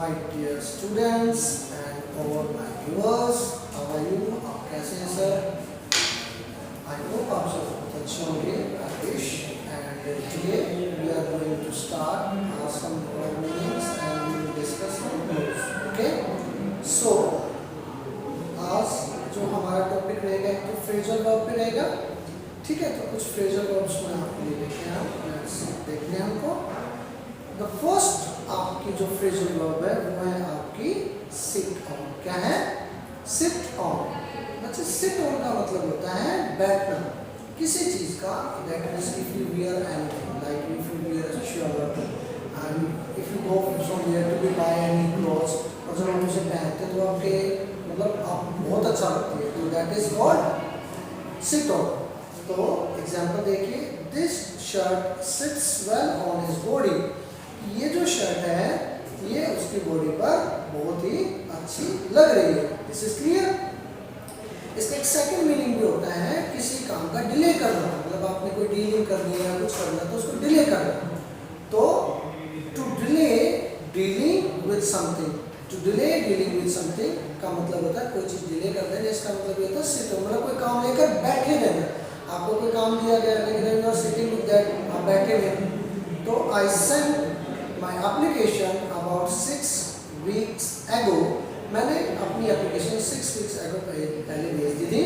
My dear students and all my viewers, how are you? आप कैसे हैं sir? I hope आप सब बहुत अच्छे होंगे. I wish. And today we are going to start some word meanings and we will discuss some rules. Okay? So आज जो हमारा टॉपिक रहेगा एक तो फ्रेजल वर्ब पे रहेगा. ठीक है, तो कुछ फ्रेजल वर्ब्स में आपके लिए लेके आए. देखते हैं हमको. द फर्स्ट आपकी जो फ्रेजल वर्ब है वो है आपकी सिट ऑन. क्या है? Sit on. बच्चे सिट ऑन का मतलब होता है बैठना किसी चीज का. That means if you wear anything, like if you wear a shirt and if you go somewhere to be by any clothes, और जब हम उसे पहनते तो आपके मतलब आप बहुत अच्छा लगती है, तो that is called sit on. तो एग्जांपल देखिए, this shirt sits well on his body. ये जो शर्ट है ये उसकी बॉडी पर बहुत ही अच्छी लग रही है. This is clear. इसका एक सेकंड मीनिंग भी होता है किसी काम का डिले करना. मतलब आपने कोई डीलिंग करनी है, कुछ करना तो उसको डिले करना. तो to delay dealing with something. To delay dealing with something का मतलब होता है कोई चीज डिले कर देना. इसका मतलब ये होता है सिट. मतलब कोई काम लेकर बैठे रहना. आपको कोई काम दिया गया लेकिन you are sitting with that, आप बैठे हुए. तो I sent my application about 6 weeks ago. मैंने अपनी एप्लीकेशन 6 weeks ago पहले भेज दी थी.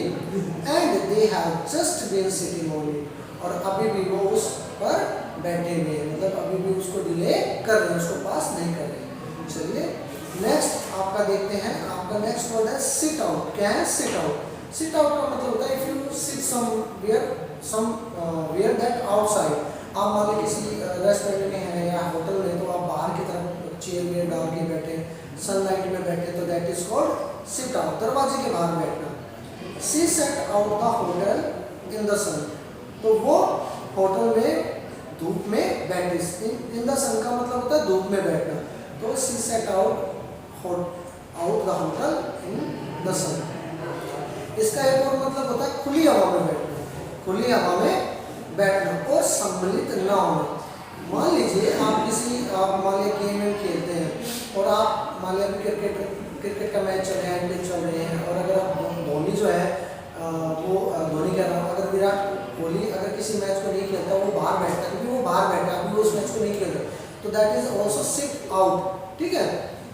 And they have just been sitting on it. और अभी भी वो उस पर बैठे हुए हैं. मतलब अभी भी उसको डिले कर रहे हैं, उसको पास नहीं कर रहे. चलिए नेक्स्ट आपका देखते हैं. आपका नेक्स्ट वर्ड है सिट आउट. क्या है? Sit out. सिट आउट का मतलब होता है if you sit somewhere that outside. आप मान लीजिए किसी रेस्टोरेंट में हैं या होटल में, तो आप बाहर की तरफ चेयर में डाल के बैठे, सनलाइट में बैठे, तो that is called sit out. दरवाजे के बाहर बैठना. She sat out the hotel in the sun. तो वो होटल में धूप में बैठी. इन द सन का मतलब होता है धूप में बैठना. तो she sat out the hotel in the sun. इसका एक और मतलब होता है खुली हवा में बैठना. खुली हवा में बैठना और सम्मिलित न होना. मान लीजिए आप मान लीजिए गेम में खेलते हैं और आप मान लीजिए क्रिकेट का मैच चल रहा है, इंडियन चल रहे हैं, और अगर आप धोनी जो है वो धोनी कह रहा हूँ, अगर विराट कोहली अगर किसी मैच को नहीं खेलता, वो बाहर बैठता, क्योंकि वो बाहर बैठा अभी वो उस मैच को नहीं खेल रहा, तो that is also sit out. ठीक है,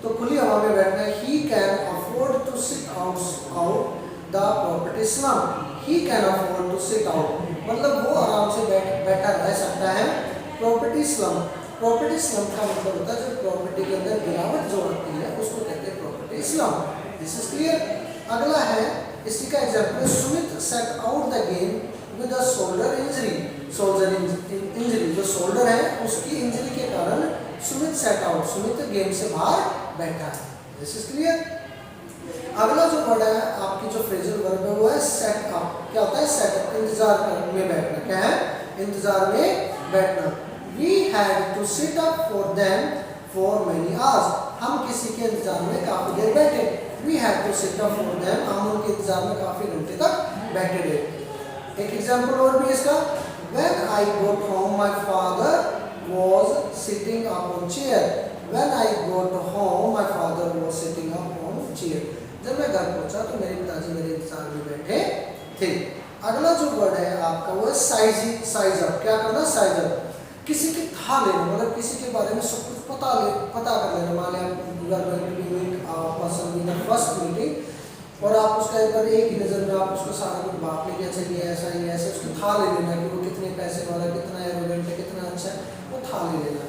तो खुली हवा में बैठना. He can afford to sit out the property slum. He can afford to sit out मतलब वो आराम से बैठा रह सकता है प्रॉपर्टी स्लम. प्रॉपर्टी स्लम का मतलब होता है जो प्रॉपर्टी के अंदर गिरावट जो आती है उसको कहते हैं property slum. This is clear. अगला है, इसी का example, Sumit set out the game with a shoulder injury. Shoulder injury, जो शोल्डर है उसकी इंजरी के कारण Sumit set out, Sumit game से बाहर बैठा है. This is clear. अगला जो वर्ड है आपकी जो फ्रेजल वर्ब है वो है सेट अप. क्या होता है? Set up. इंतजार में बैठना. क्या है? इंतजार में बैठना. We had to sit up for them for many hours. हम किसी के इंतजार में काफी देर बैठे. We had to sit up for them. हम उनके इंतजार में काफी घंटे तक बैठे रहे. एक एग्जांपल और भी इसका. When I got home, my father was sitting up on chair. When I got home, my father was sitting up on chair. जब मैं घर पहुंचा तो मेरे पिताजी मेरे इंतजार में बैठे थे. अगला जो वर्ड है आपका वो है साइज अप. क्या करना? Size up. किसी की था लेना, मतलब किसी के बारे में सब कुछ पता कर लेना. मान लिया पर्सन इन फर्स्ट मीटिंग और आप उसका एक बार एक ही नज़र में आप उसको सारा कुछ बात लेके अच्छा ये ऐसा ही ऐसे उसको था ले लेना कि वो कितने पैसे वाला, कितना एरोगेंट है, कितना अच्छा है, वो था ले लेना.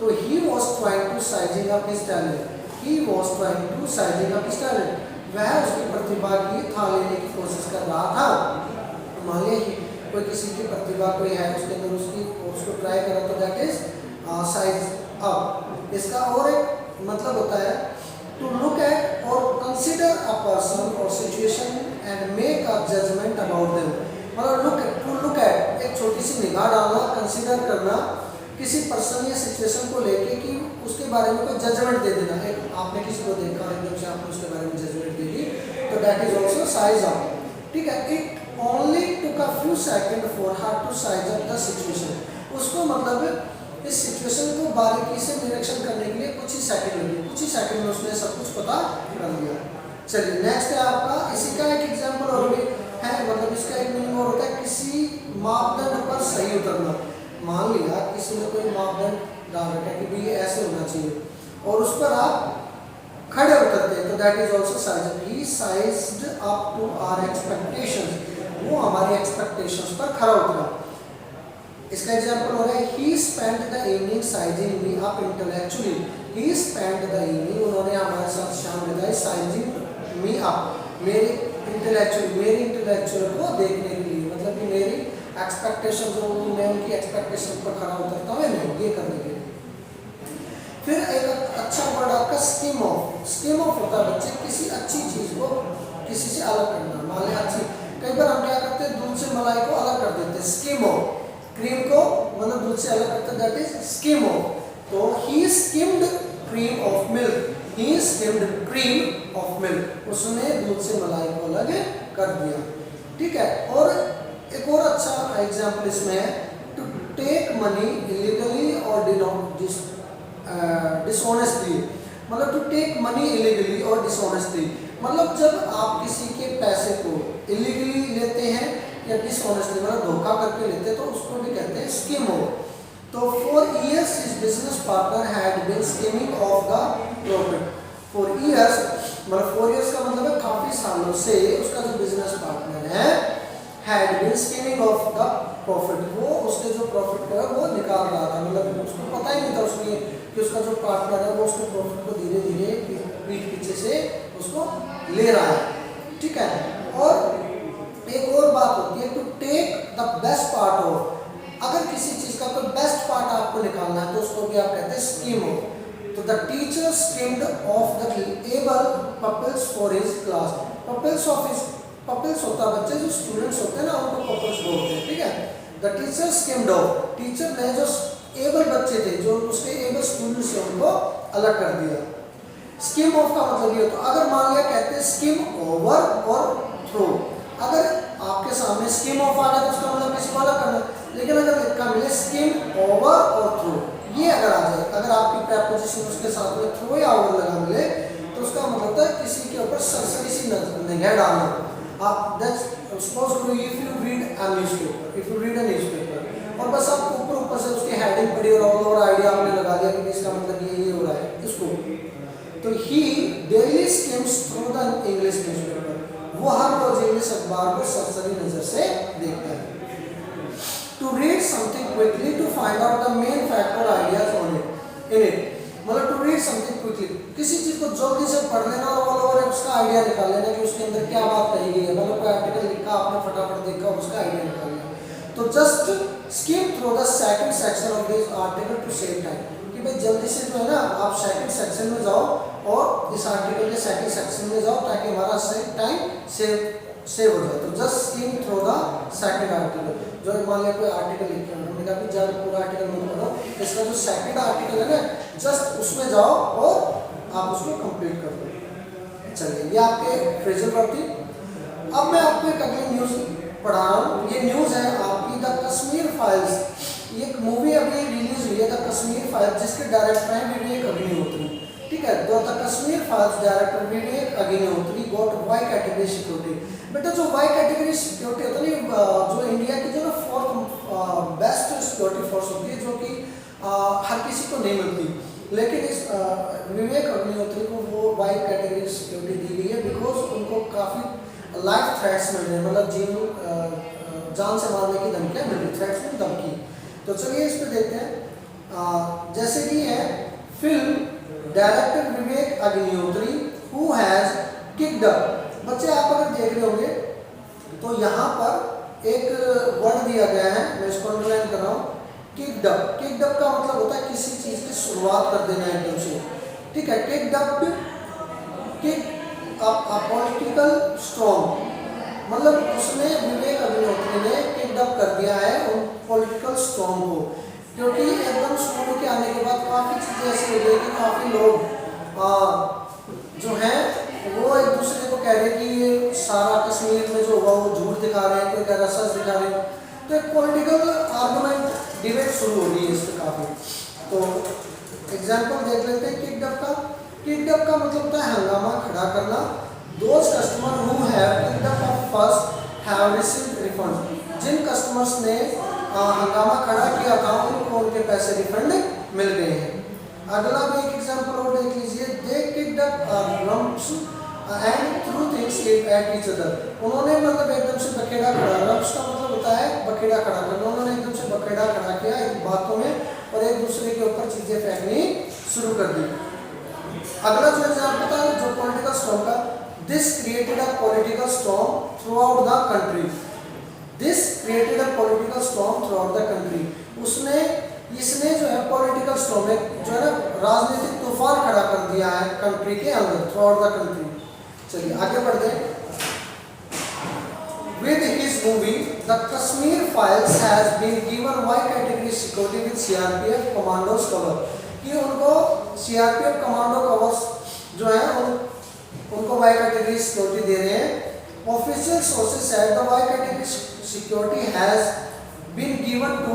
तो he was trying to sizing up his talent. He was trying to sizing up his talent. वह उसकी प्रतिभा की था लेने की कोशिश कर रहा था. मान लीजिए कोई किसी की प्रतिभा कोई है उसके अंदर उसको ट्राई करा, तो दैट इज साइज अप. इसका और एक मतलब होता है टू लुक एट और कंसिडर अ पर्सन और situation and make a judgement about them. मतलब टू लुक एट, एक छोटी सी निगाह डालना, कंसिडर करना किसी पर्सन या सिचुएशन को लेके कि उसके बारे में कोई जजमेंट दे देना. एक आपने किसी को देखा एकदम से आपने उसके बारे में जजमेंट दे दी, तो that is also size up. ठीक है. It only took a few second for her to size up the situation. उसको मतलब इस सिचुएशन को बारीकी से निरीक्षण करने के लिए कुछ ही ही सेकंड लगे, कुछ ही सेकंड में उसने सब कुछ पता कर लिया। चलिए नेक्स्ट है आपका, इसी का एक एग्जांपल और भी है, मतलब इसका एक मीनिंग और होता है किसी मापदंड पर सही उतरना। मान लिया किसी ने कोई मापदंड डाल रखा है कि भाई ये ऐसे होना चाहिए और उस पर आप खड़े उतरते हैं, तो that is also size. He sized up to our expectations, वो हमारी एक्सपेक्टेशंस पर खरा उतरा। इसका एग्जांपल हो रहा है, ही spent the evening sizing me up intellectually. He spent the evening, उन्होंने हमारे साथ शाम बिताई, साइजिंग मी अप, मेरी इंटेलेक्चुअल को देखने के लिए, मतलब कि मेरी एक्सपेक्टेशन जो मैं उनकी एक्सपेक्टेशन पर खरा उतरता हूँ नहीं, ये करने के लिए। फिर एक अच्छा वर्ड आपका स्कीम ऑफ। स्कीम ऑफ होता है बच्चे किसी अच्छी चीज को किसी से अलग करना। मान लें अच्छी, कई बार हम क्या करते हैं, दूध से मलाई को अलग कर देते हैं, स्कीम ऑफ। क्रीम को मतलब दूध से अलग करते हैं, दैट इज स्कीम ऑफ। तो he skimmed cream off milk, he skimmed cream off milk, उसने दूध से मलाई को अलग कर दिया। ठीक है, और एक और अच्छा एग्जांपल इसमें है, टू टेक मनी इलीगली और डिसऑनेस्टली। मतलब टू टेक मनी इलीगली और डिसऑनेस्टली, मतलब जब आप किसी के पैसे को इलीगली लेते हैं या डिसऑनेस्टली मतलब धोखा करके लेते हैं, तो उसको भी कहते हैं स्कीम ऑफ। तो for years his business partner had been skimming off the profit. For years मतलब 4 इयर्स का मतलब है काफी सालों से उसका जो बिजनेस पार्टनर है had been skimming off the profit, वो उसके जो प्रॉफिट को है वो निकाल रहा था, मतलब उसको पता ही नहीं था उसने कि उसका जो पार्टनर है वो उसके प्रॉफिट को धीरे धीरे पीठ पीछे से उसको ले रहा है। ठीक है, और एक और बात होती है, to take the best part of. अगर किसी चीज का कोई बेस्ट पार्ट आपको निकालना है तो उसको भी आप कहते हैं स्कीम ऑफ। तो the teacher skimmed off the able pupils for his class. Pupils होता है बच्चे जो स्टूडेंट्स होते हैं ना, उनको पपल्स बोलते हैं। ठीक है, the teacher skimmed of, teacher ने जो एबल बच्चे थे, जो उसके एबल स्टूडेंट्स थे, उनको अलग कर दिया। स्कीम ऑफ का मतलब ये होता है, अगर मान लिया कहते हैं स्कीम ओवर और थ्रो, अगर आपके सामने स्कीम ऑफ आ जाए तो उसका मतलब किसी को अलग करना, लेकिन अगर लिखा मिले स्कीम ओवर और थ्रो, ये अगर आ जाए, अगर आपकी प्रेपोजिशन उसके साथ में थ्रो या ओवर लगा मिले, तो उसका मतलब होता है किसी के ऊपर सरसरी सी निगाह डालना। आप सपोज करो if you read a newspaper, और बस आप ऊपर से उसकी हेडिंग पढ़ी और ऑल ओवर आइडिया आपने लगा दिया कि इसका मतलब ये हो रहा है इसको। तो ही daily skims through the English newspaper, वो हर रोज इंग्लिश अखबार को सरसरी नजर से देखता है। To read something quickly to find out the main fact और ideas on it in it, मतलब टू रीड समथिंग क्विकली, किसी चीज को जल्दी से पढ़ लेना और ऑल ओवर उसका आइडिया निकाल लेना कि उसके अंदर क्या बात कही गई है। मतलब कोई आर्टिकल लिखा आपने फटाफट देखा और उसका आइडिया निकाल लिया, तो just skim through the second section of this article to save time, कि भाई जल्दी से जो है ना आप सेकंड सेक्शन में जाओ और इस आर्टिकल के सेकंड सेक्शन में जाओ ताकि हमारा टाइम सेव हो जाए। तो just skim through the second article, जो मान लिया कोई आर्टिकल लिखे हमने कहा कि जब पूरा आर्टिकल मत पढ़ो, इसका जो सेकंड आर्टिकल है ना जस्ट उसमें जाओ और आप उसको कंप्लीट कर दो। चलिए ये आपके फ्रेजल वर्ब थी। अब मैं आपको एक अगली न्यूज़ पढ़ा रहा हूँ। ये न्यूज़ है आपकी द कश्मीर फाइल्स, ये एक मूवी अभी रिलीज हुई है द कश्मीर फाइल्स, जिसके डायरेक्टर हैं विवेक अग्निहोत्री। ठीक है, तो the Kashmir files director Vivek Agnihotri got Y category security. बेटा जो वाई कैटेगरी सिक्योरिटी होता है ना, जो इंडिया की जो ना 4th बेस्ट सिक्योरिटी फोर्स होती है, जो कि हर किसी को नहीं मिलती, लेकिन इस विवेक अग्निहोत्री को वो वाई कैटेगरी सिक्योरिटी दी गई है बिकॉज उनको काफ़ी लाइफ थ्रेट्स मिल रहे हैं, मतलब जान से मारने की धमकियाँ मिल रही, थ्रेट्स में धमकी। तो चलिए इस पर देखते हैं। जैसे कि है film director Vivek Agnihotri who has kicked up. बच्चे आप अगर देख रहे होंगे तो यहाँ पर एक वर्ड दिया गया है, मैं इसको अंडरलाइन कर रहा हूँ, किक्ड अप। किक्ड अप का मतलब होता है किसी चीज़ की शुरुआत कर देना एकदम से। ठीक है, kicked up, kick up a political strong, मतलब उसने विवेक अग्निहोत्री ने किक्ड अप कर दिया है उन पॉलिटिकल स्ट्रॉन्ग को, क्योंकि एकदम स्कूल के आने के बाद काफ़ी चीज़ें ऐसी हो गई कि काफ़ी लोग जो हैं वो एक दूसरे को कह रहे हैं कि ये सारा कश्मीर में जो हुआ वो झूठ दिखा रहे हैं, कोई कह रहा सच दिखा रहे हैं। तो एक पॉलिटिकल आर्गूमेंट डिबेट शुरू हो गई है इस पर काफ़ी। तो एग्जाम्पल देख लेते हैं किक्ड अप का। किक्ड अप का मतलब होता है हंगामा खड़ा करना। Those customer who have kicked up first have received refund. जिन कस्टमर्स ने हंगामा खड़ा किया था उनको उनके पैसे रिफंड मिल गए हैं। अगला भी एक एग्जाम्पल और देख लीजिए। They kicked up rumps and threw things at each other. उन्होंने मतलब एकदम से बखेड़ा खड़ा, रम्प्स का मतलब होता है बखेड़ा खड़ा करना। उन्होंने एकदम से बखेड़ा खड़ा किया एक बातों में और एक दूसरे के ऊपर चीजें फेंकनी शुरू कर दी। अगला जो एग्जाम्पल था जो पॉलिटिकल स्टॉर्म का, this created a political storm through out the country. This created a political storm through out the country. इसने जो है पॉलिटिकल स्टॉर्म में जो है ना राजनीतिक तूफान खड़ा कर दिया है कंट्री के अंदर, थ्रू आउट द कंट्री। चलिए आगे बढ़ते हैं। With his movie, The Kashmir Files has been given Y category security with CRPF commandos cover। कि उनको CRPF कमांडो कवर्स जो है उनको Y category सिक्योरिटी दे रहे हैं। Official sources said the Y category security has been given to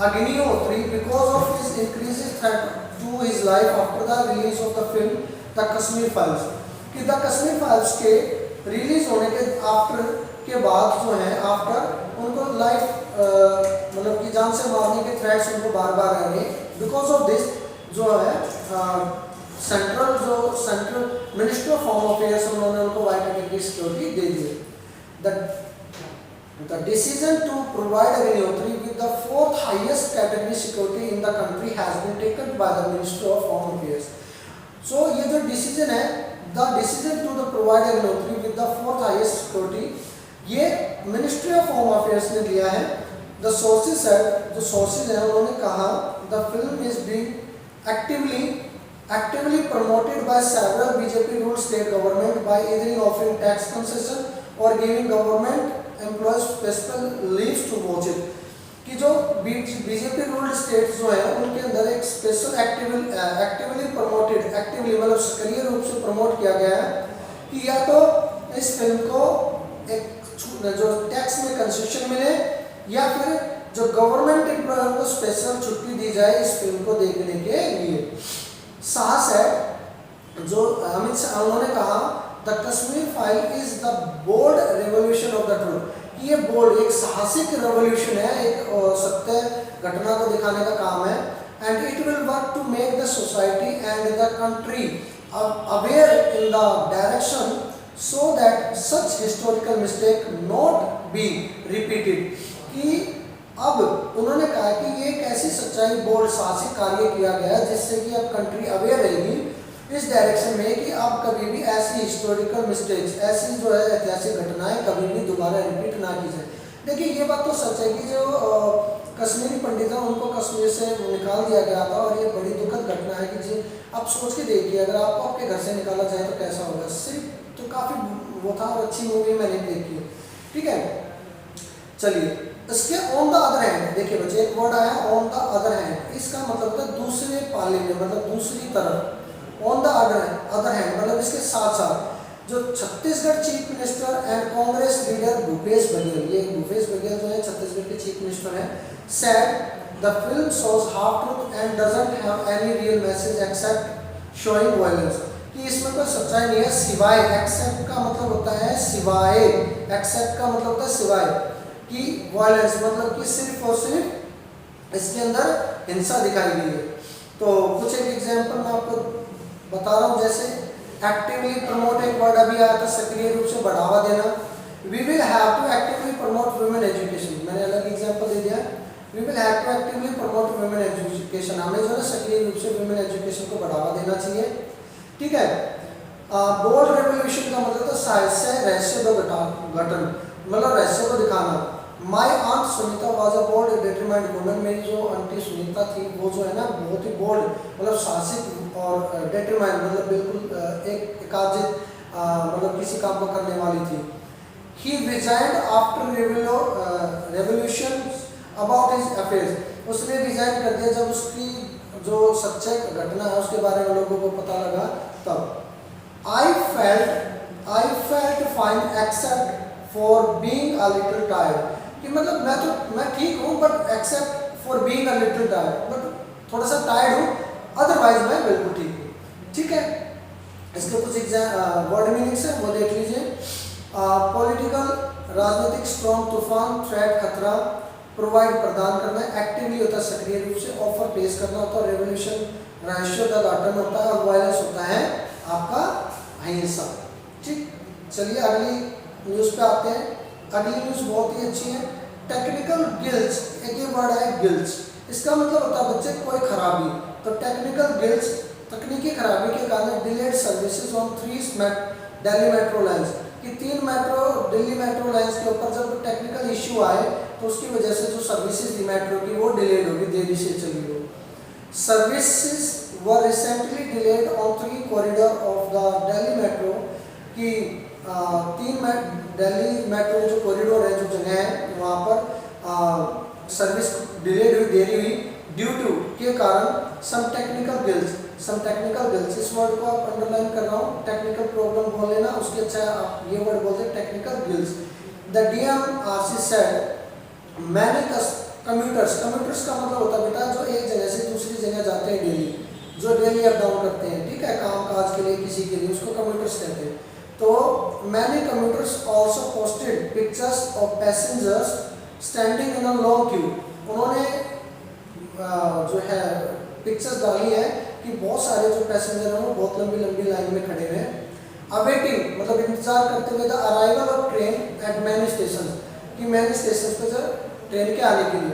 Agnihotri because of his increased threat to his life after the release of the film The Kashmir Files। कि the Kashmir files के release होने के बाद जो है after उनको life मतलब कि जान से मारने के थ्रेट्स उनको बार बार आ रहे। बिकॉज ऑफ दिस जो है central ministry of home affairs उन्होंने उनको वाई कैटेगरी सिक्योरिटी दे दी। The decision to provide Agnihotri with the fourth highest category security in the country has been taken by the Ministry of Home Affairs। So ये जो decision है, the decision to the provide Agnihotri with the fourth highest security, ये ministry of home affairs ने लिया है। The sources said, जो sources हैं उन्होंने कहा the film is being actively promoted by several BJP ruled state government by either offering tax concession or giving government employees special leaves to watch it। कि जो BJP ruled states जो है उनके अंदर एक स्पेशल एक्टिवली मतलब सक्रिय रूप से प्रमोट किया गया है कि या तो इस फिल्म को एक जो टैक्स में कंसेशन मिले या फिर जो गवर्नमेंट एम्प्लॉयर को स्पेशल छुट्टी दी जाए इस फिल्म को देखने के लिए। साहस है जो अमित शाह उन्होंने कहा the Kashmir file is the bold revolution of the truth. ये बोल्ड एक साहसिक रेवोल्यूशन है, एक सत्य घटना को दिखाने का काम है। And it will work to make the society and the country aware in the direction so that such historical mistake not be repeated. कि अब उन्होंने कहा कि ये एक ऐसी सच्चाई बोल्ड साहसिक कार्य किया गया जिससे कि अब कंट्री अवेयर रहेगी इस डायरेक्शन में कि अब कभी भी ऐसी हिस्टोरिकल मिस्टेक्स, ऐसी जो है ऐतिहासिक घटनाएं कभी भी दोबारा रिपीट ना की जाए। देखिए ये बात तो सच है कि जो कश्मीरी पंडित हैं उनको कश्मीर से निकाल दिया गया था और ये बड़ी दुखद घटना है कि जी आप सोच के देखिए अगर आपको आपके घर से निकाला जाए तो कैसा होगा। सिर्फ तो काफ़ी वो था और अच्छी मूवी मैंने देखी है, ठीक है। चलिए इसके ऑन द अदर हैंड देखिए बच्चे एक वर्ड आया ऑन द अदर हैंड, इसका मतलब था दूसरे पाले में, मतलब दूसरी तरफ। ऑन द अदर हैंड मतलब इसके साथ साथ जो Chhattisgarh chief minister and Congress leader Bhupesh Baghel, ये भूपेश बघेल जो है छत्तीसगढ़ के चीफ मिनिस्टर हैं, said the film shows half truth and doesn't have any real message except showing violence. कि इसमें कोई सच्चाई नहीं है सिवाय, एक्सेप्ट का मतलब होता है सिवाय, एक्सेप्ट का मतलब होता है सिवाय कि वायलेंस मतलब कि सिर्फ और सिर्फ इसके अंदर हिंसा दिखाई गई है। तो कुछ एक एग्जांपल मैं आपको बता रहा हूँ, जैसे एक्टिवली प्रमोट एक वर्ड अभी आया था, सक्रिय रूप से बढ़ावा देना। We will have to actively promote women education, मैंने अलग एग्जांपल दे दिया। We will have to actively promote women education, हमें जो है सक्रिय रूप से वुमेन एजुकेशन को बढ़ावा देना चाहिए, ठीक है। बोल्ड रेवोल्यूशन का मतलब था साहस्य रहस्य दो गठन, मतलब रहस्य को दिखाना। My aunt Sunita was a bold determined woman, मेरी जो आंटी सुनीता थी वो जो है ना बहुत ही बोल्ड मतलब साहसिक और डिटरमाइंड मतलब बिल्कुल एक एकाजित मतलब किसी काम को करने वाली थी। He resigned after revolution about his affairs, उसने रिजाइन कर दिया जब उसकी जो सच्चाई घटना है उसके बारे में लोगों को पता लगा तब। I felt fine except for being a little tired, कि मतलब मैं ठीक हूँ but except for being a little tired, but थोड़ा सा टायर्ड हूँ। अदरवाइज मैं बिल्कुल ठीक हूँ। ठीक है, इसके कुछ वर्ड मीनिंग्स है वो देख लीजिए। पॉलिटिकल, राजनीतिक, स्ट्रॉन्ग, तूफान, थ्रेट, खतरा, प्रोवाइड, प्रदान करना, एक्टिवली होता है सक्रिय रूप से, ऑफर, पेश करना होता है, रेवोल्यूशन, रहस्य का घाटन होता है, और वायलेंस होता है आपका अहिंसा। ठीक, चलिए अगली न्यूज़ पे आते हैं। अगली न्यूज़ बहुत ही अच्छी है। टेक्निकल गिल्स, एक ये वर्ड है गिल्स, इसका मतलब होता है बच्चे कोई खराबी। तो टेक्निकल गिल्स, तकनीकी खराबी के कारण delayed services on 3 Delhi metro lines, कि 3 मेट्रो दिल्ली मेट्रो लाइन्स के ऊपर जब टेक्निकल इश्यू आए तो उसकी वजह से जो सर्विसेज थी मेट्रो की वो डिलेड होगी, देरी से चली हो। Services were recently delayed on 3 corridor of the Delhi metro, कि 3 दिल्ली मेट्रो जो कॉरिडोर है, जो जगह है वहाँ पर सर्विस डिलेड हुई, देरी हुई, ड्यू टू के कारण सम टेक्निकल गिल्स, इस वर्ड को आप अंडरलाइन कर रहा हूँ, टेक्निकल प्रॉब्लम बोल लेना, उसके अच्छा आप ये वर्ड बोलते हैं technical gills. The DMRC said many commuters का मतलब होता है बेटा जो एक जगह से दूसरी जगह जाते हैं डेली, जो डेली अप डाउन करते हैं, ठीक है, काम काज के लिए, किसी के लिए, उसको कम्यूटर्स कहते हैं। तो many commuters also posted pictures of passengers standing in a long Q, उन्होंने जो है पिक्चर्स डाली है कि बहुत सारे जो पैसेंजर हैं वो बहुत लंबी लंबी लाइन में खड़े हैं, अवेटिंग मतलब इंतजार करते हुए the arrival of train eight many station, कि मैनी स्टेशन पे जो ट्रेन के आने के लिए।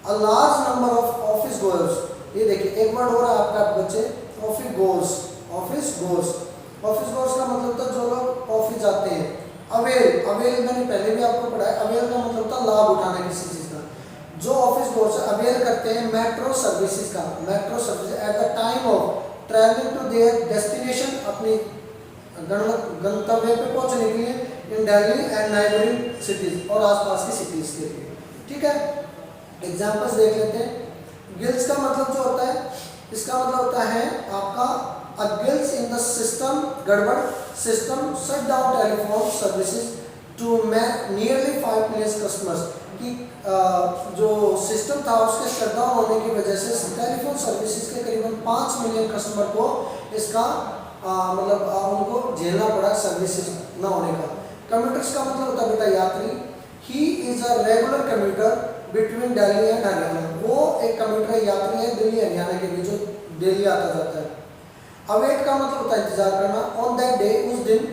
A large number of office goers, ये देखिए एक वर्ड हो रहा है आपका बच्चे, ऑफिस गोर्स का मतलब होता है जो लोग ऑफिस जाते हैं। अवेल मैंने पहले भी आपको पढ़ाया, अवेल का मतलब होता है लाभ उठाना किसी चीज़ का। जो ऑफिस गोर्स अवेल करते हैं मेट्रो सर्विसेज का, metro service at the time of travelling to their destination, अपनी गंतव्य पे पहुंचने के लिए, in Delhi and neighbouring cities, और आसपास की सिटीज के लिए। ठीक है, एग्जांपल्स देख लेते हैं। गिल्स का मतलब जो होता है, इसका मतलब होता है आपका a glitch in the system, गड़बड़ system shut down telephone services to nearly 5 million customers, कि जो सिस्टम था उसके शट डाउन होने की वजह से टेलीफोन सर्विसेज के करीबन 5 मिलियन कस्टमर को इसका मतलब उनको झेलना पड़ा सर्विसेज ना होने का। कम्यूटर्स का मतलब होता है बेटा यात्री। He is a regular commuter between Delhi and Haryana, वो एक कम्यूटर यात्री है दिल्ली हरियाणा के बीच, जो दिल्ली आता जाता है। अवेट का मतलब होता है इंतजार करना। ऑन दैट डे, उस दिन,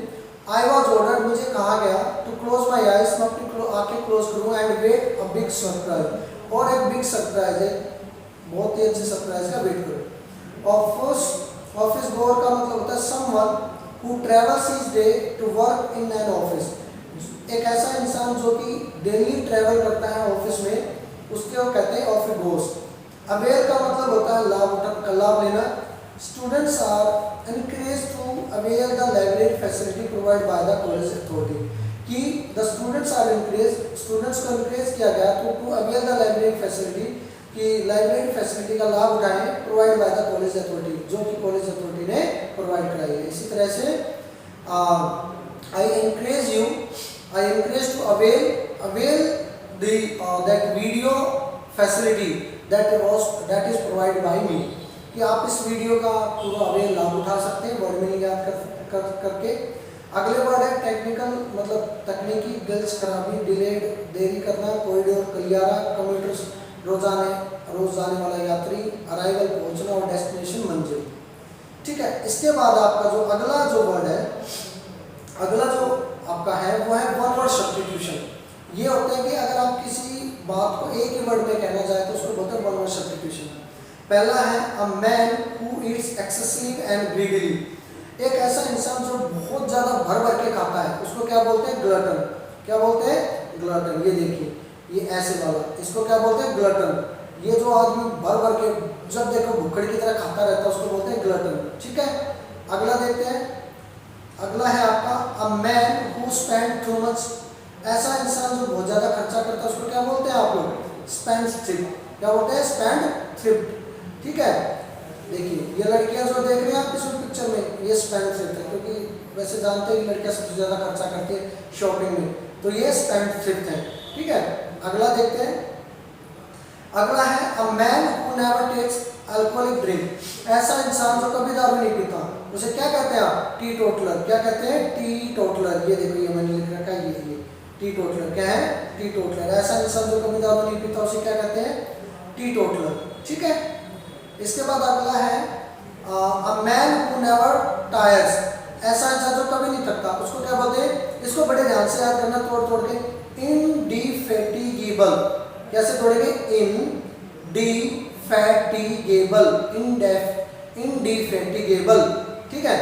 आई वॉज ऑर्डर्ड, मुझे कहा गया, टू क्लोज माई आइज, मैं अपनी आंखें क्लोज करूँ, and wait a big surprise, और एक बिग सरप्राइज है, बहुत ही अच्छे सरप्राइज का वेट करो। ऑफिस गोअर का मतलब होता है someone who travels each day to work in an office, एक ऐसा इंसान जो कि डेली ट्रेवल करता है ऑफिस में, उसके वो कहते हैं ऑफिस गोर्स। अवेयर का मतलब होता है लाभ लेना। Students are encourage to aware the library facility provide by the college authority, कि the students are encourage, students को एनकरेज किया गया to aware the library facility, कि लाइब्रेरी फैसिलिटी का लाभ उठाएं, provide by the college authority, जो कि कॉलेज अथॉरिटी ने प्रोवाइड कराई है। इसी तरह से आई encourage to avail the that video facility that is provided by me, कि आप इस वीडियो का पूरा अवेल लाभ उठा सकते हैं। वर्ड मीनिंग याद करके अगले वर्ड है टेक्निकल, मतलब तकनीकी, गिल्स खराबी, डिलेड देरी करना, कॉरिडोर गलियारा, कम्यूटर्स रोज जाने वाला यात्री, अराइवल पहुंचना, और डेस्टिनेशन मंजिल। ठीक है, इसके बाद आपका जो अगला जो वर्ड है, अगला जो आपका है वो है वन वर्ड सब्स्टिट्यूशन। ये होता है कि अगर आप किसी बात को एक ही वर्ड में कहना चाहे तो उसको बोलते हैं वन वर्ड सब्स्टिट्यूशन। पहला है a man who Yeats excessive and greedily, एक ऐसा इंसान जो बहुत ज़्यादा भर भर के खाता है, उसको क्या बोलते हैं? ग्लटन। क्या बोलते हैं? ग्लटन। ये देखिए, ये ऐसे वाला, इसको क्या बोलते हैं? ग्लटन। ये जो आदमी भर भर के जब देखो भुक्कड़ की तरह खाता रहता है उसको बोलते हैं ग्लटन। ठीक है, अगला देखते हैं। अगला है आपका अ man who spend too much, ऐसा इंसान जो बहुत ज़्यादा खर्चा करता है उसको क्या बोलते हैं आप लोग? स्पेंडथ्रिफ्ट। क्या बोलते हैं? स्पेंडथ्रिफ्ट। ठीक है, देखिए ये लड़कियां जो देख रहे हैं आप इस पिक्चर में, ये स्पेंडथ्रिफ्ट है, क्योंकि वैसे जानते हैं कि लड़कियां सबसे ज़्यादा खर्चा करती है शॉपिंग में, तो ये स्पेंडथ्रिफ्ट है। ठीक है, अगला देखते हैं। अगला है a man who never takes alcoholic drink, ऐसा इंसान जो कभी दारू नहीं पीता उसे क्या कहते हैं आप? T toddler. क्या कहते हैं? T toddler. ये देखो ये मैंने लिख रखा है, ये टी टोटलर क्या है? T toddler. ऐसा इंसान जो कभी दारू नहीं पीता उसे क्या कहते हैं? T toddler. ठीक है। इसके बाद अगला है a man who never tyres, ऐसा इंसान जो कभी नहीं थकता उसको क्या बोलते हैं? इसको बड़े ध्यान से याद करना, तोड़ तोड़ के। इनडिफेटिगेबल, कैसे तोड़ेंगे? इनडिफेटिगेबल, इनडिफेटिगेबल। ठीक है।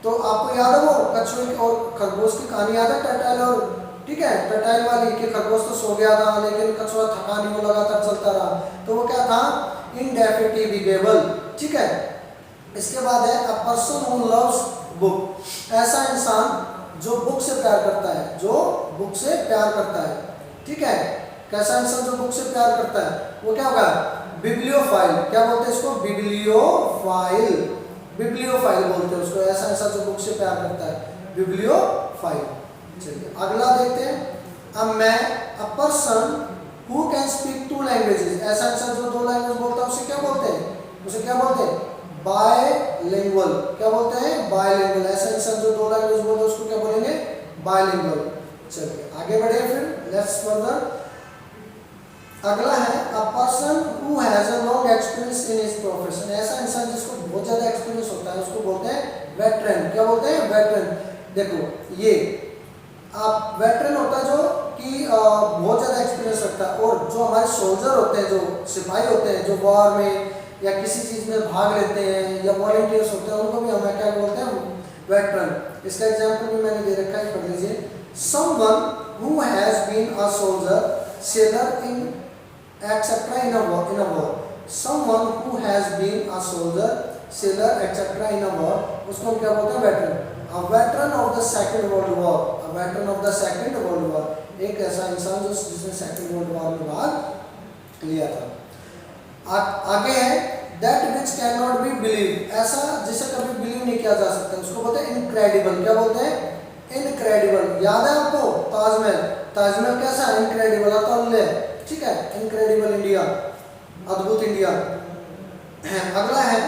तो आपको याद है वो कछुए और खरगोश की कहानी याद है, टर्टल और, ठीक है, टर्टल वाली कि खरगोश तो सो गया था लेकिन कछुआ थका नहीं, वो लगातार चलता रहा, तो वो क्या था? इनडेफिटिगेबल। ठीक है। इसके बाद है a person who loves book, ऐसा इंसान जो बुक से प्यार करता है, जो बुक से प्यार करता है। ठीक है। कैसा इंसान जो बुक से प्यार करता है वो क्या होगा? बिब्लियोफाइल। क्या बोलते हैं इसको? बिब्लियोफाइल। बिब्लियोफाइल बोलते हैं उसको, ऐसा इंसान जो बुक से प्यार करता है, बिब्लियोफाइल। चलिए अगला देखते हैं। A person who can speak 2 languages, ऐसा इंसान जो 2 लैंग्वेज बोलता है उसे क्या बोलते हैं? उसे क्या बोलते हैं? बायलिंगुअल। क्या बोलते हैं? बायलिंगुअल। ऐसा इंसान जो 2 लैंग्वेज बोलता है उसको क्या बोलेंगे? बायलिंगुअल। चलिए आगे बढ़े फिर, लेट्स फर्दर। अगला है a person who has a long experience in his profession, ऐसा इंसान जिसको बहुत ज्यादा एक्सपीरियंस होता है उसको बोलते हैं वेटरन। क्या बोलते हैं? वेटरन। देखो ये आप वेटरन होता है जो कि बहुत ज़्यादा एक्सपीरियंस रखता है, और जो हमारे सोल्जर होते हैं, जो सिपाही होते हैं, जो वॉर में या किसी चीज़ में भाग लेते हैं या वॉलंटियर्स होते हैं, उनको भी हमें क्या बोलते हैं? वेटरन। इसका एग्जाम्पल भी मैंने दे रखा है, पढ़ लीजिए। Someone who has been a soldier, sailor in etcetera in a war. Someone who has been a soldier, sailor etcetera in a war, उसको हम क्या बोलते हैं? Veteran. A veteran of the Second World War, a veteran of the Second World War, एक ऐसा इंसान जो जिसने सेकंड वर्ल्ड वॉर में भाग लिया था। आगे है that which cannot be believed, ऐसा जिसे कभी बिलीव नहीं किया जा सकता, उसको बोलते हैं इनक्रेडिबल। क्या बोलते हैं? इनक्रेडिबल। याद है आपको ताजमहल? ताजमहल कैसा है? इनक्रेडिबल, अतुल्य। ठीक है। इनक्रेडिबल इंडिया, अद्भुत इंडिया। अगला है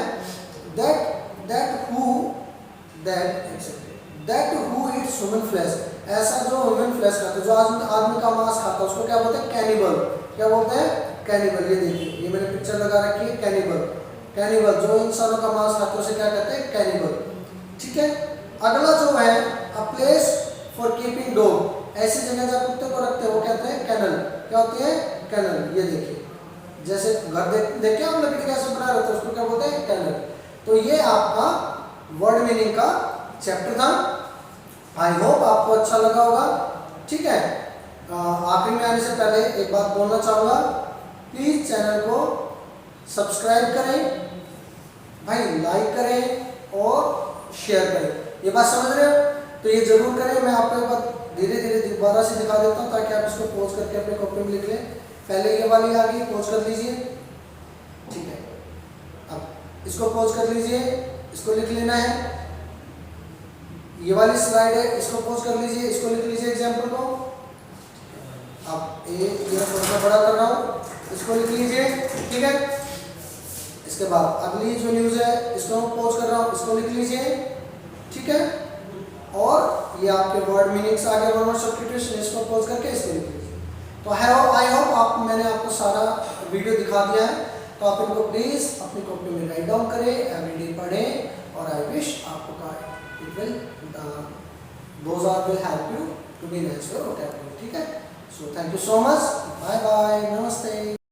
that who eats human flesh, ऐसा जो ह्यूमन फ्लैश खाता है, जो आदमी का मांस खाता है, उसको क्या बोलते हैं? कैनिबल। क्या बोलते हैं? कैनिबल। ये देखिए ये मैंने पिक्चर लगा रखी है, कैनिबल। कैनिबल जो इंसानों का मांस खाता है उसे क्या कहते हैं? कैनिबल। ठीक है। अगला जो है a place for keeping dog, ऐसी जगह जहाँ कुत्ते को रखते हैं वो कहते हैं कैनल। क्या होती है? कैनल। ये देखिए जैसे घर देखिए आप लकड़ी कैसे बना रहे थे, उसको क्या बोलते हैं? कैनल। तो ये आपका वर्ड मीनिंग का चैप्टर था। आई होप आपको अच्छा लगा होगा। ठीक है। आखिर में आने से पहले एक बात बोलना चाहूँगा, प्लीज़ चैनल को सब्सक्राइब करें भाई, लाइक करें और शेयर करें। ये बात समझ रहे हो? तो ये जरूर करें। मैं आपको एक बात धीरे धीरे दोबारा से दिखा देता हूँ ताकि आप इसको पॉज करके अपने कॉपी में लिख लें। पहले ये वाली आ गई, पॉज कर लीजिए। ठीक है। अब इसको पॉज कर लीजिए, इसको लिख लेना है। ये वाली स्लाइड है, इसको पॉज कर लीजिए, इसको लिख लीजिए एग्जाम्पल को। अब ये थोड़ा सा बड़ा कर रहा हूँ, इसको लिख लीजिए। ठीक है। इसके बाद अगली जो न्यूज़ है इसको मैं पॉज कर रहा हूँ, इसको लिख लीजिए। ठीक है। और ये आपके वर्ड मीनिंग्स आ गए, वन वर्ड सब्स्टिट्यूशन, इसको पॉज करके इसको लिख लीजिए। तो आई होप मैंने आपको सारा वीडियो दिखा दिया है। तो आप इनको प्लीज़ अपनी कॉपी में राइट डाउन करें, एवरीडे पढ़ें, और आई विश आपको it will those are will help you to be natural vocabulary. ठीक है। So thank you so much. Bye bye. Namaste.